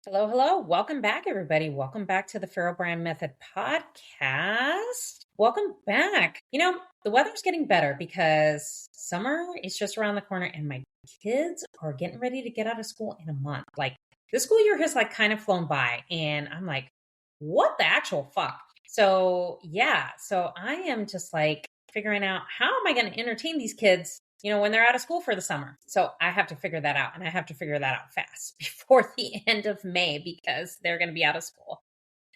Hello, hello. Welcome back, everybody. Welcome back to the Feral Brand Method podcast. Welcome back. The weather's getting better because summer is just around the corner and my kids are getting ready to get out of school in a month. Like the school year has kind of flown by and I'm like, what the actual fuck? So I am just figuring out how am I going to entertain these kids when they're out of school for the summer. So I have to figure that out, and I have to figure that out fast before the end of May because they're going to be out of school.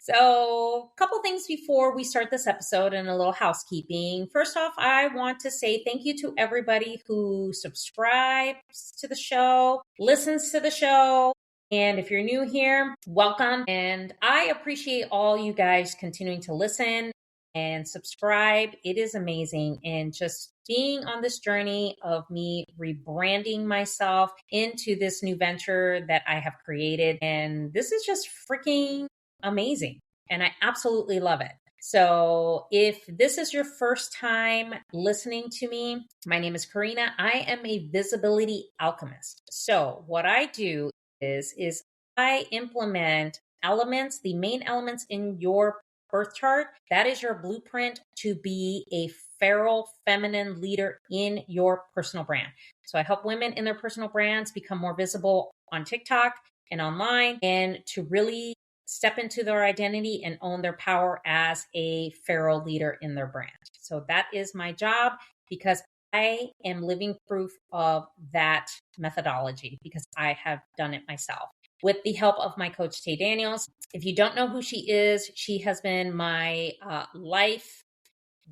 So a couple things before we start this episode and a little housekeeping. First off, I want to say thank you to everybody who subscribes to the show, listens to the show. And if you're new here, welcome. And I appreciate all you guys continuing to listen and subscribe. It is amazing. And just being on this journey of me rebranding myself into this new venture that I have created. And this is just freaking amazing. And I absolutely love it. So if this is your first time listening to me, my name is Karina. I am a visibility alchemist. So what I do is I implement elements, the main elements in your birth chart. That is your blueprint to be a feral feminine leader in your personal brand. So I help women in their personal brands become more visible on TikTok and online and to really step into their identity and own their power as a feral leader in their brand. So that is my job because I am living proof of that methodology because I have done it myself with the help of my coach, Tay Daniels. If you don't know who she is, she has been my life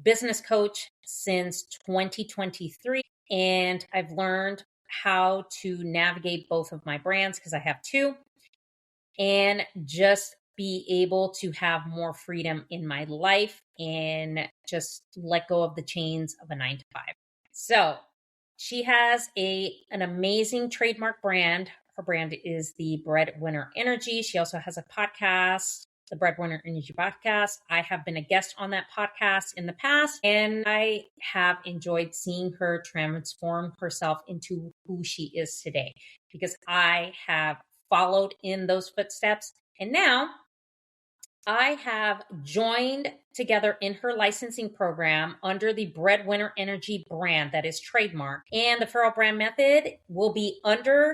business coach since 2023. And I've learned how to navigate both of my brands because I have two and just be able to have more freedom in my life and just let go of the chains of a 9-to-5. So she has an amazing trademark brand. Her brand is the Breadwinner Energy. She also has a podcast, the Breadwinner Energy Podcast. I have been a guest on that podcast in the past, and I have enjoyed seeing her transform herself into who she is today because I have followed in those footsteps. And now I have joined together in her licensing program under the Breadwinner Energy brand that is trademarked. And the Feral Brand Method will be under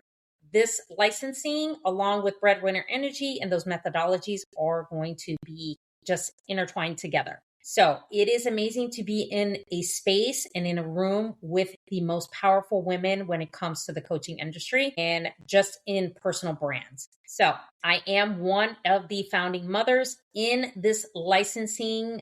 this licensing along with Breadwinner Energy, and those methodologies are going to be just intertwined together. So it is amazing to be in a space and in a room with the most powerful women when it comes to the coaching industry and just in personal brands. So I am one of the founding mothers in this licensing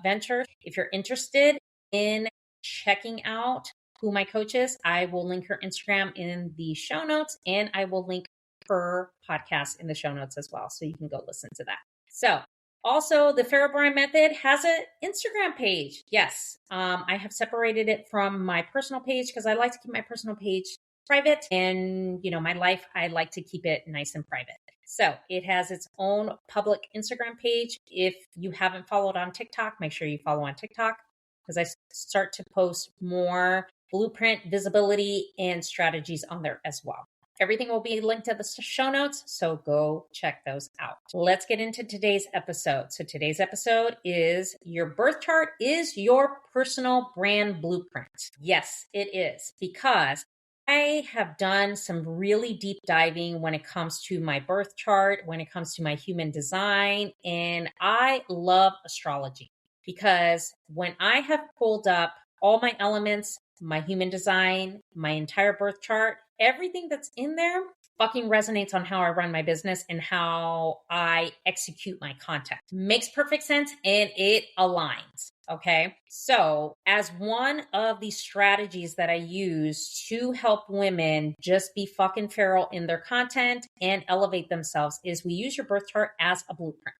venture. If you're interested in checking out who my coach is, I will link her Instagram in the show notes, and I will link her podcast in the show notes as well. So you can go listen to that. So also, the Feral Brand Method has an Instagram page. Yes, I have separated it from my personal page because I like to keep my personal page private. And, my life, I like to keep it nice and private. So it has its own public Instagram page. If you haven't followed on TikTok, make sure you follow on TikTok because I start to post more blueprint, visibility, and strategies on there as well. Everything will be linked to the show notes, so go check those out. Let's get into today's episode. So today's episode is your birth chart is your personal brand blueprint. Yes, it is, because I have done some really deep diving when it comes to my birth chart, when it comes to my human design, and I love astrology because when I have pulled up all my elements, my human design, my entire birth chart, everything that's in there fucking resonates on how I run my business and how I execute my content. Makes perfect sense and it aligns. Okay. So as one of the strategies that I use to help women just be fucking feral in their content and elevate themselves is we use your birth chart as a blueprint.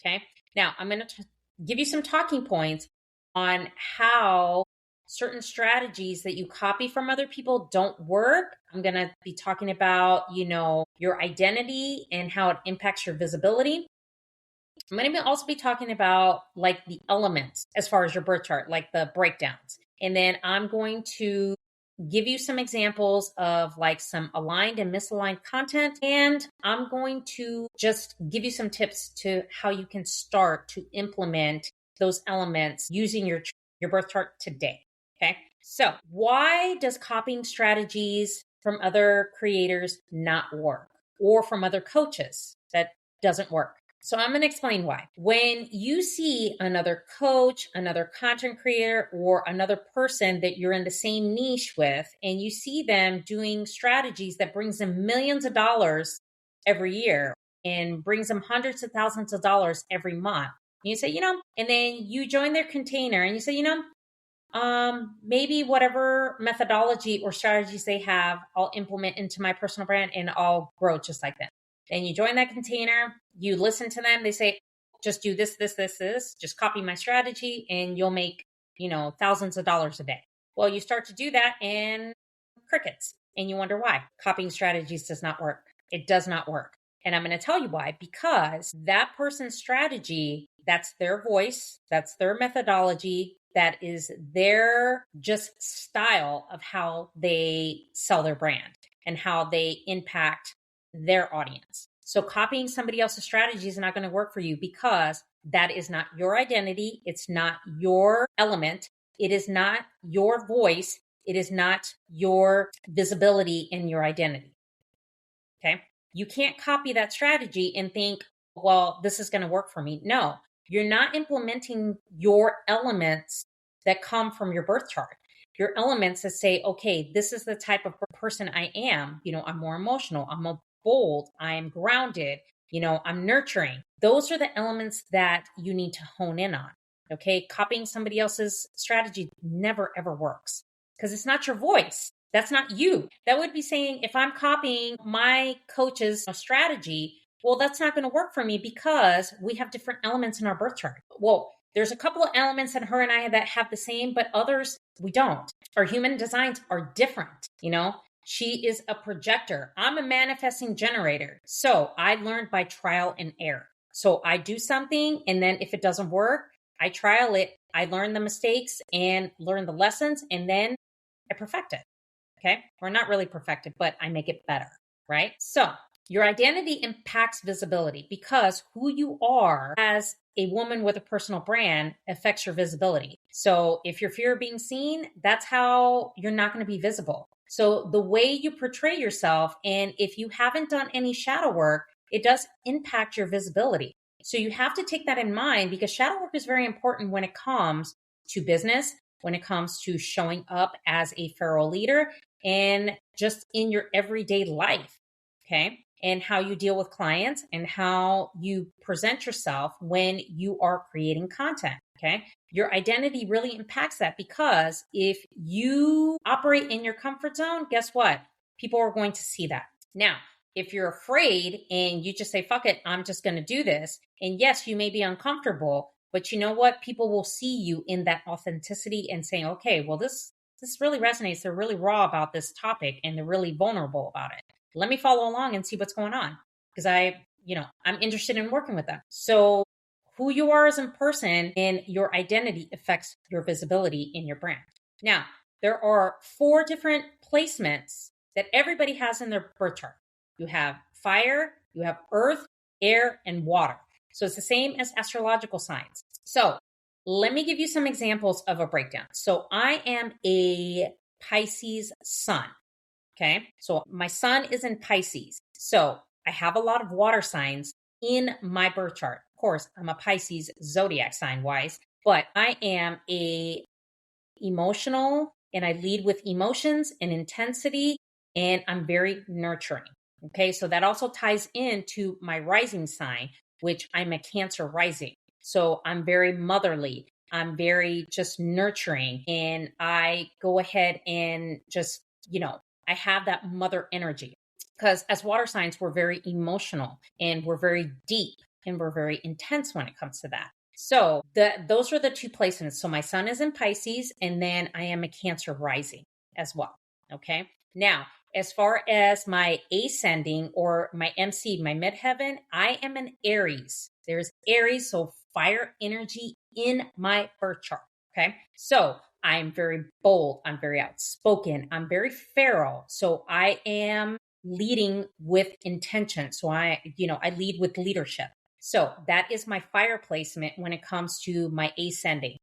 Okay. Now I'm going to give you some talking points on how certain strategies that you copy from other people don't work. I'm going to be talking about, your identity and how it impacts your visibility. I'm going to also be talking about the elements as far as your birth chart, like the breakdowns. And then I'm going to give you some examples of like some aligned and misaligned content. And I'm going to just give you some tips to how you can start to implement those elements using your birth chart today. Okay. So why does copying strategies from other creators not work, or from other coaches that doesn't work? So I'm going to explain why. When you see another coach, another content creator, or another person that you're in the same niche with, and you see them doing strategies that brings them millions of dollars every year and brings them hundreds of thousands of dollars every month, you say, and then you join their container and you say, maybe whatever methodology or strategies they have, I'll implement into my personal brand and I'll grow just like them. Then you join that container, you listen to them, they say, just do this, just copy my strategy and you'll make, thousands of dollars a day. Well, you start to do that and crickets, and you wonder why. Copying strategies does not work. It does not work. And I'm going to tell you why, because that person's strategy, that's their voice, that's their methodology, that is their just style of how they sell their brand and how they impact their audience. So copying somebody else's strategy is not going to work for you, because that is not your identity. It's not your element. It is not your voice. It is not your visibility and your identity. Okay. You can't copy that strategy and think, well, this is going to work for me. No, you're not implementing your elements that come from your birth chart. Your elements that say, okay, this is the type of person I am. I'm more emotional. I'm more bold. I'm grounded. I'm nurturing. Those are the elements that you need to hone in on. Okay. Copying somebody else's strategy never, ever works, because it's not your voice. That's not you. That would be saying, if I'm copying my coach's strategy, well, that's not going to work for me, because we have different elements in our birth chart. Well, there's a couple of elements in her and I that have the same, but others we don't. Our human designs are different. She is a projector. I'm a manifesting generator. So I learned by trial and error. So I do something, and then if it doesn't work, I trial it. I learn the mistakes and learn the lessons, and then I perfect it. Okay. Or not really perfected, but I make it better, right? So your identity impacts visibility, because who you are as a woman with a personal brand affects your visibility. So if you're fear of being seen, that's how you're not going to be visible. So the way you portray yourself, and if you haven't done any shadow work, it does impact your visibility. So you have to take that in mind, because shadow work is very important when it comes to business, when it comes to showing up as a feral leader, and just in your everyday life, okay? And how you deal with clients and how you present yourself when you are creating content, okay? Your identity really impacts that, because if you operate in your comfort zone, guess what? People are going to see that. Now, if you're afraid and you just say, fuck it, I'm just going to do this. And yes, you may be uncomfortable, but you know what? People will see you in that authenticity and saying, okay, well, this really resonates. They're really raw about this topic and they're really vulnerable about it. Let me follow along and see what's going on, because I'm interested in working with them. So who you are as a person and your identity affects your visibility in your brand. Now, there are 4 different placements that everybody has in their birth chart. You have fire, you have earth, air, and water. So it's the same as astrological signs. So let me give you some examples of a breakdown. So I am a Pisces sun. Okay. So my sun is in Pisces. So I have a lot of water signs in my birth chart. Of course, I'm a Pisces zodiac sign wise, but I am a emotional, and I lead with emotions and intensity, and I'm very nurturing. Okay. So that also ties into my rising sign, which I'm a Cancer rising. So I'm very motherly. I'm very just nurturing, and I go ahead and just, I have that mother energy, because as water signs, we're very emotional and we're very deep and we're very intense when it comes to that. So those are the 2 placements. So my sun is in Pisces, and then I am a Cancer rising as well. Okay. Now, as far as my ascending or my MC, my midheaven, I am an Aries. There's Aries, so fire energy in my birth chart. Okay. So I'm very bold. I'm very outspoken. I'm very feral. So I am leading with intention. So I lead with leadership. So that is my fire placement when it comes to my ascending,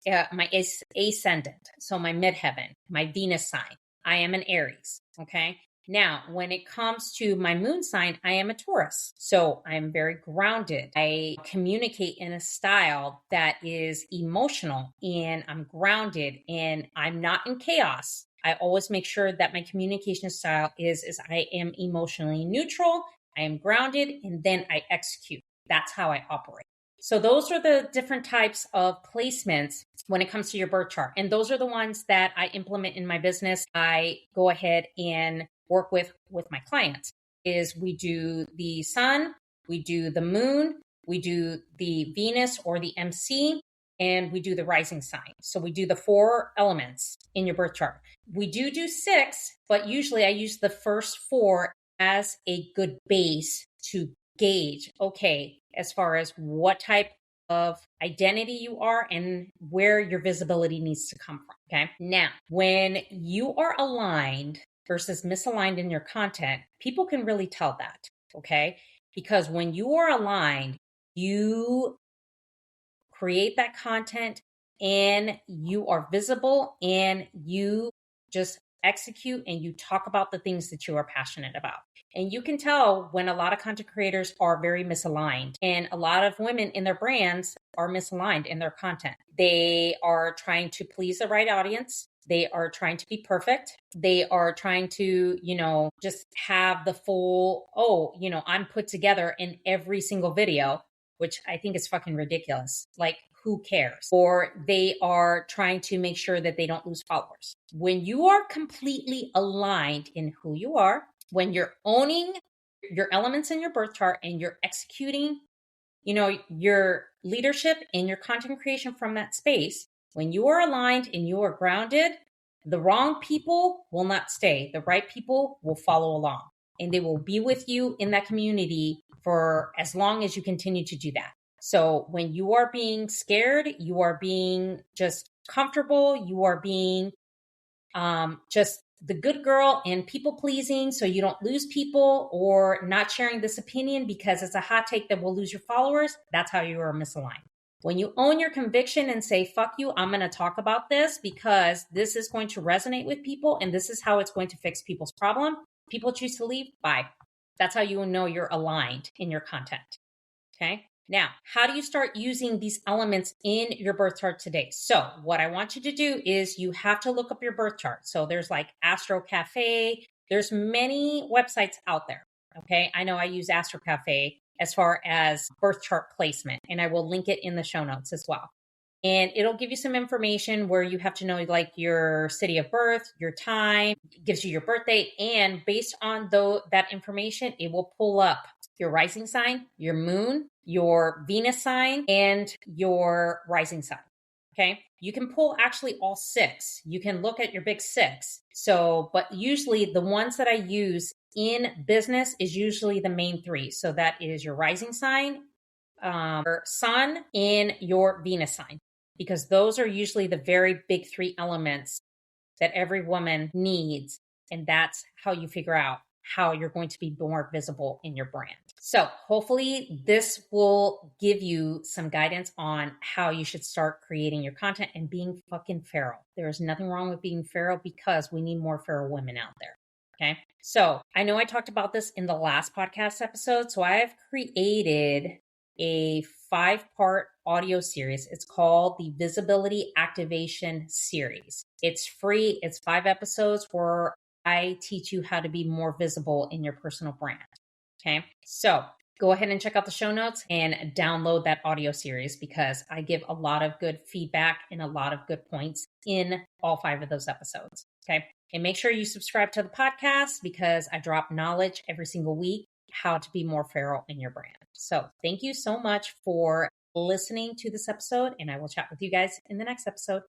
ascendant. So my midheaven, my Venus sign. I am an Aries. Okay. Now, when it comes to my moon sign, I am a Taurus. So I'm very grounded. I communicate in a style that is emotional, and I'm grounded, and I'm not in chaos. I always make sure that my communication style is I am emotionally neutral, I am grounded, and then I execute. That's how I operate. So those are the different types of placements when it comes to your birth chart. And those are the ones that I implement in my business. I go ahead and work with my clients. Is we do the sun, we do the moon, we do the Venus or the MC, and we do the rising sign. So we do the 4 elements in your birth chart. We do 6, but usually I use the first 4 as a good base to gauge, okay, as far as what type of identity you are and where your visibility needs to come from. Okay. Now, when you are aligned versus misaligned in your content, people can really tell that. Okay. Because when you are aligned, you create that content and you are visible and you just execute and you talk about the things that you are passionate about. And you can tell when a lot of content creators are very misaligned, and a lot of women in their brands are misaligned in their content. They are trying to please the right audience. They are trying to be perfect. They are trying to, just have the full, I'm put together in every single video, which I think is fucking ridiculous. Like, who cares? Or they are trying to make sure that they don't lose followers. When you are completely aligned in who you are, when you're owning your elements in your birth chart and you're executing, your leadership and your content creation from that space, when you are aligned and you are grounded, the wrong people will not stay. The right people will follow along, and they will be with you in that community for as long as you continue to do that. So when you are being scared, you are being just comfortable, you are being just the good girl and people pleasing so you don't lose people, or not sharing this opinion because it's a hot take that will lose your followers, that's how you are misaligned. When you own your conviction and say, fuck you, I'm going to talk about this because this is going to resonate with people and this is how it's going to fix people's problem. People choose to leave, bye. That's how you know you're aligned in your content. Okay. Now, how do you start using these elements in your birth chart today? So what I want you to do is you have to look up your birth chart. So there's like Astro Cafe. There's many websites out there. Okay. I know I use Astro Cafe as far as birth chart placement, and I will link it in the show notes as well. And it'll give you some information where you have to know like your city of birth, your time, gives you your birth date. And based on that information, it will pull up your rising sign, your moon, your Venus sign, and your rising sign. Okay. You can pull actually all 6. You can look at your big 6. So, but usually the ones that I use in business is usually the main 3. So that is your rising sign, your sun, and your Venus sign, because those are usually the very big 3 elements that every woman needs. And that's how you figure out how you're going to be more visible in your brand. So hopefully this will give you some guidance on how you should start creating your content and being fucking feral. There is nothing wrong with being feral, because we need more feral women out there. Okay. So I know I talked about this in the last podcast episode. So I have created a 5-part audio series. It's called the Visibility Activation Series. It's free. It's 5 episodes where I teach you how to be more visible in your personal brand. Okay. So go ahead and check out the show notes and download that audio series, because I give a lot of good feedback and a lot of good points in all 5 of those episodes. Okay. And make sure you subscribe to the podcast, because I drop knowledge every single week, how to be more feral in your brand. So thank you so much for listening to this episode, and I will chat with you guys in the next episode.